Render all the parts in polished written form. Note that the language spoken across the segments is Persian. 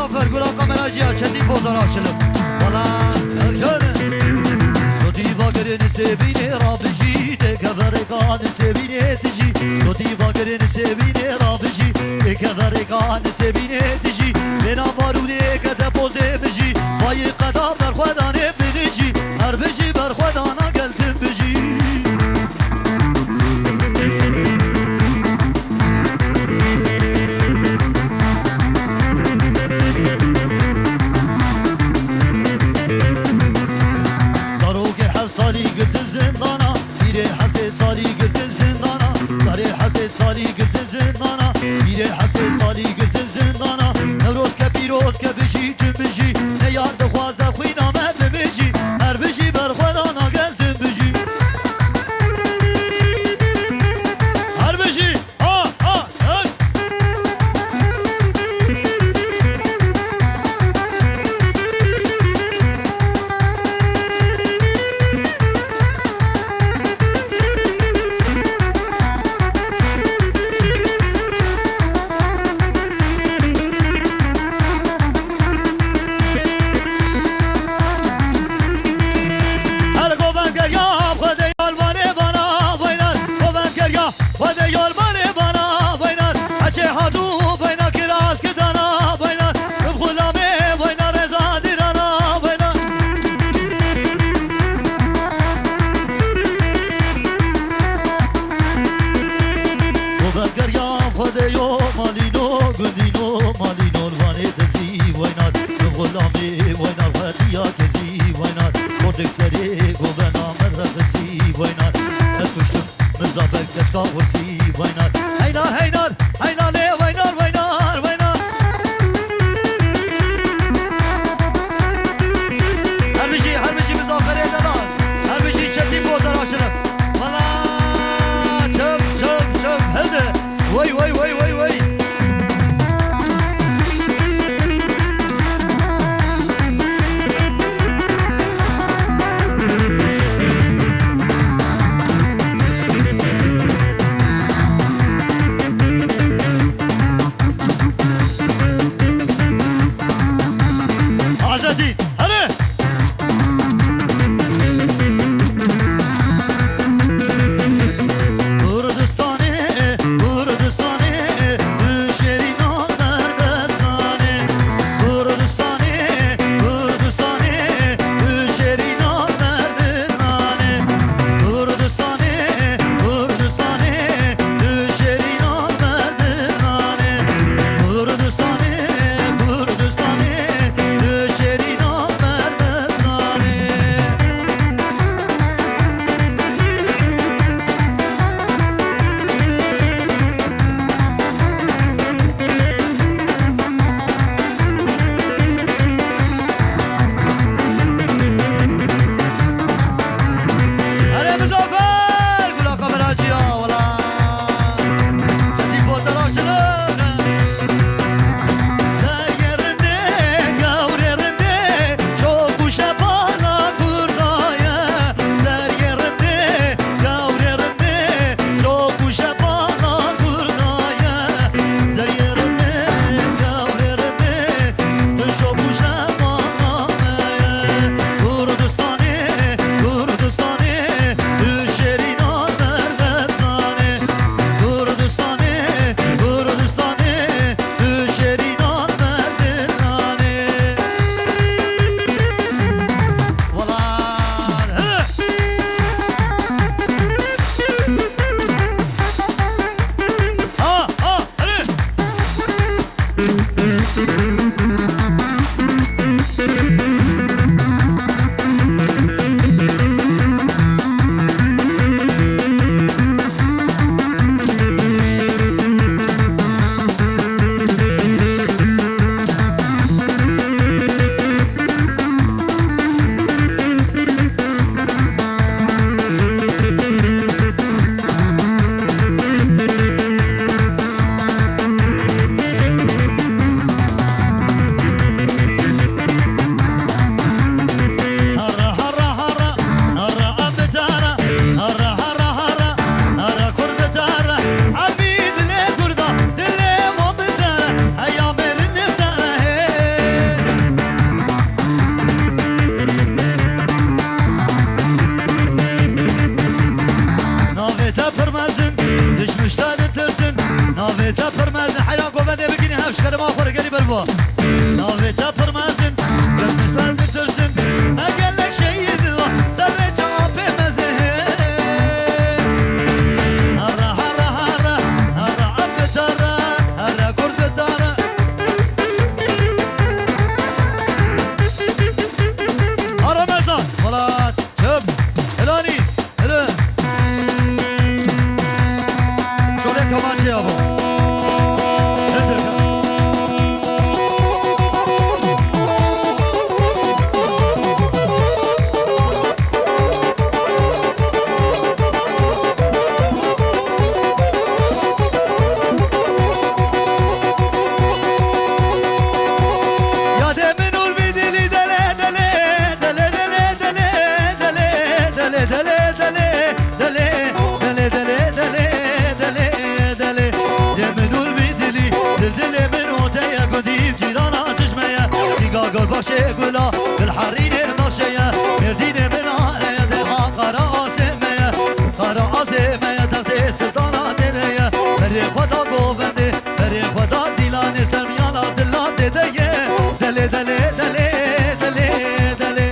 مسافر گلا کاملا جیا چندی فوتوغراف شلم والا ارجانه تو دیوا گرن سبینه رابجی تکبرکان سبینه تجی تو دیوا گرن سبینه رابجی تکبرکان سبینه تجی بنا باروده کده پوزه بجی وای قدام بر خودانه بنجی هر بجی بر خودانا گلتم بجی سالی گردن زندانا بیره هفته سالی گردن زندانا داره هفته سالی گردن زندانا بیره هفته سالی گردن زندانا نوروز که پیروز که بجی تون بجی نه یار دخوازه خوی نامه ببجی هر بجی بر خدا ناگلدن بجی هر بجی بروا ناويتا فرمازن جسمش بلد ترسن اقل لك شيء دلا سري شعبي مزن هرا هرا هرا هرا عب الدارة هرا كرد الدارة هرا مزان ولاد شب إلاني إلان شولي كمان شي أبو بخشي قولا بالحريني بخشية مرديني من عالية ديها قراء سيمية قراء سيمية تغطي سلطانة دلية بريق ودا قوبندي بريق ودا ديلاني سميالا دلا دلية دلي دلي دلي دلي دلي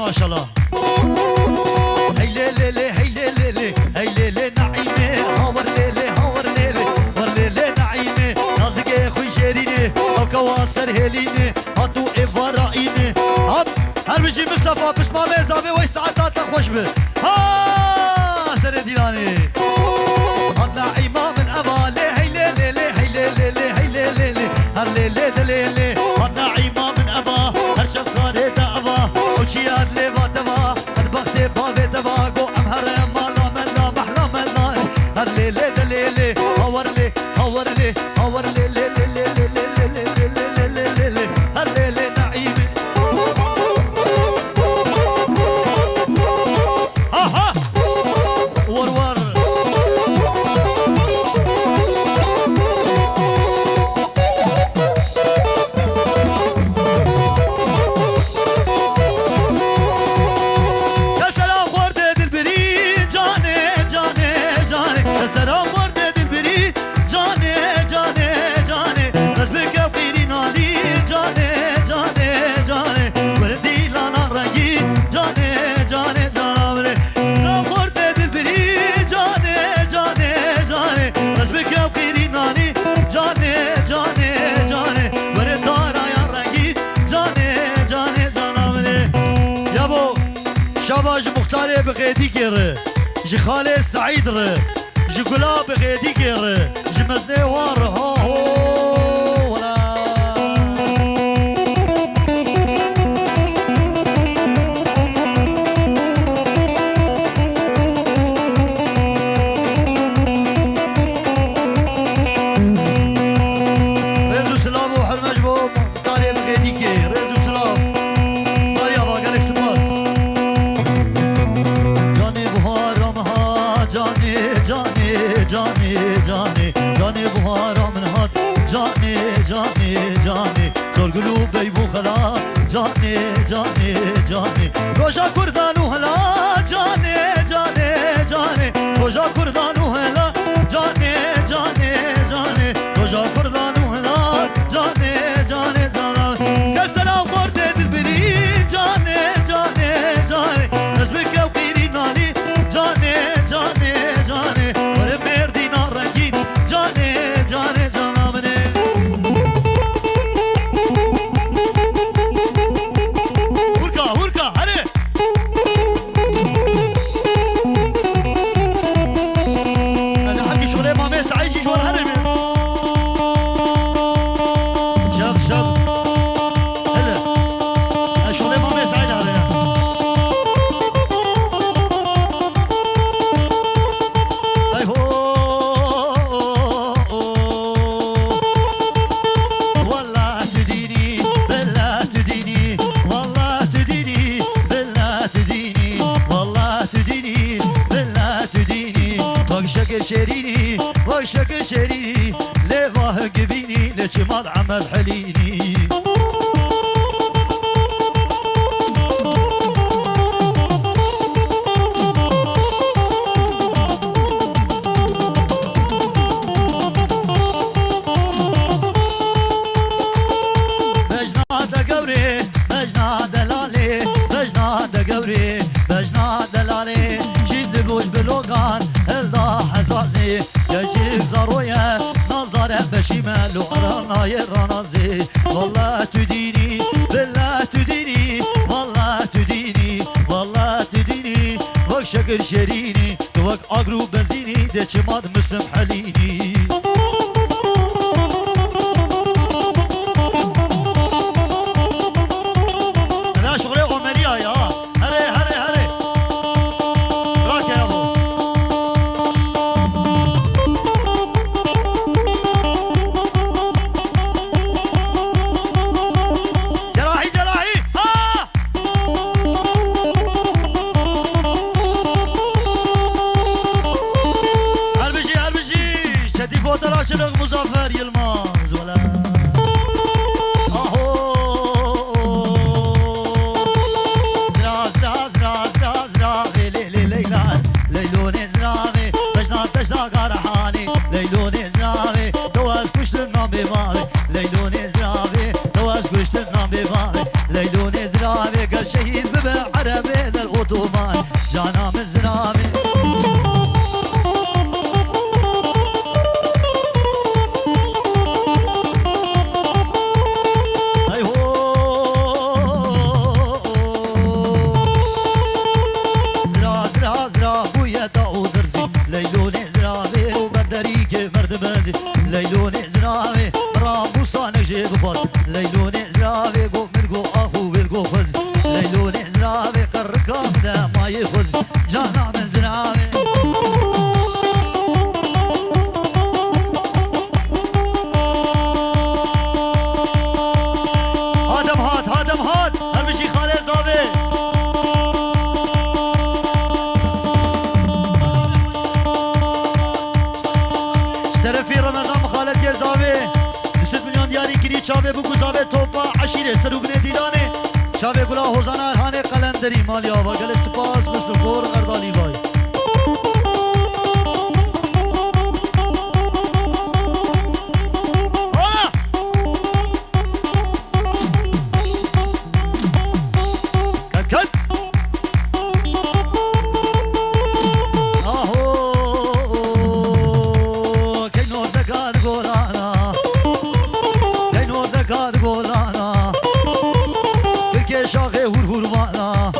ما شاء الله هي ليلي هي ليلي هي ليلي نعيمه هاور ليلي هاور ليلي ور ليلي نعيمه نازك خوي شيريني او كواسر هليني هاتو ابراهيمي هب هر بيجي مصطفى بسمع مزابي وي ساعات خوش به ها سر ديلاني هاتنا امام الابا هي ليلي هي ليلي هي ليلي هر ليلي دليلي هاتنا امام الابا هر شفقانه تابا وشياد لي باتبا ادبختي بابي تبا قو امهر مالا ملا محلا ملا هر ليلي دليلي هور لي هور لي هور لي لي لي لي لي لي لي لي هر ليلي نعيمي ها ها ور ور شباج مختار بغيدي كير جي خالد سعيد ر جي قلا بغيدي كير جي مزني وار ها هو ولا ريزو سلام وحرمج بو مختار بغيدي كير ريزو سلام جاني بهارا من هاد جاني زور قلوب بيبو خلا جاني روجا كردان وهلا جاني روجا كردان وهلا جاني روجا كردان وهلا جاني كسلام خورد دل بري جاني شريني وشكر شريني لواه قبيني لجمال عمل حليني زارويا نظر بشمال ورانا يرانازي والله تديني بالله تديني والله تديني والله تديني وك شكر شريني وك اقرو بنزيني دي چماد مسلم حليني لا شغلي عمرية يا هري هري هري راك يا ابو شنق مزافر يلماز ولا اهو زرا زرا زرا زرا زرا ليلي ليلان ليلوني زرافي بجنا بجنا قرحاني ليلوني زرافي دواز كشت النام بماوي ليلوني زرافي دواز كشت النام بماوي ليلوني زرافي قال شهيد ببع عربي للأوتومان جانا من زرافي ليلوني زرافي رامو صانك جيب فاز ليلوني زرافي قو مدقو اخو بيلقو فز ليلوني زرافي قرقام دا ما يخز جانا من زرافي هادم هات هادم هات هربشي خالد زابي في رمضان مخالط يزاوي 2 مليون دياري كري چاوي بگو زاوي توپا عشيره سروبنه ديلانه چاوي گلا هوزانا ارهانه قلندري ماليا و گل سپاس مستر گور غردالي باي شاغي هور هور وانا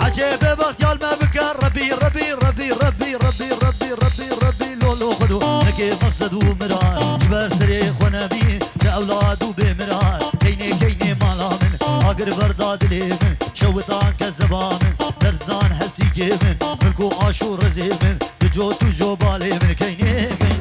عجيب بغيال ما بكر ربي ربي ربي ربي ربي ربي ربي ربي لولو خدو نكي مقصد ومرار جبر سريخ ونبي لأولاد وبمرار كيني كيني مالا من اقر برداد لي من شوطان كزبا من درزان حسيكي من ملكو عاشور رزي من تجو تجو بالي من كيني كيني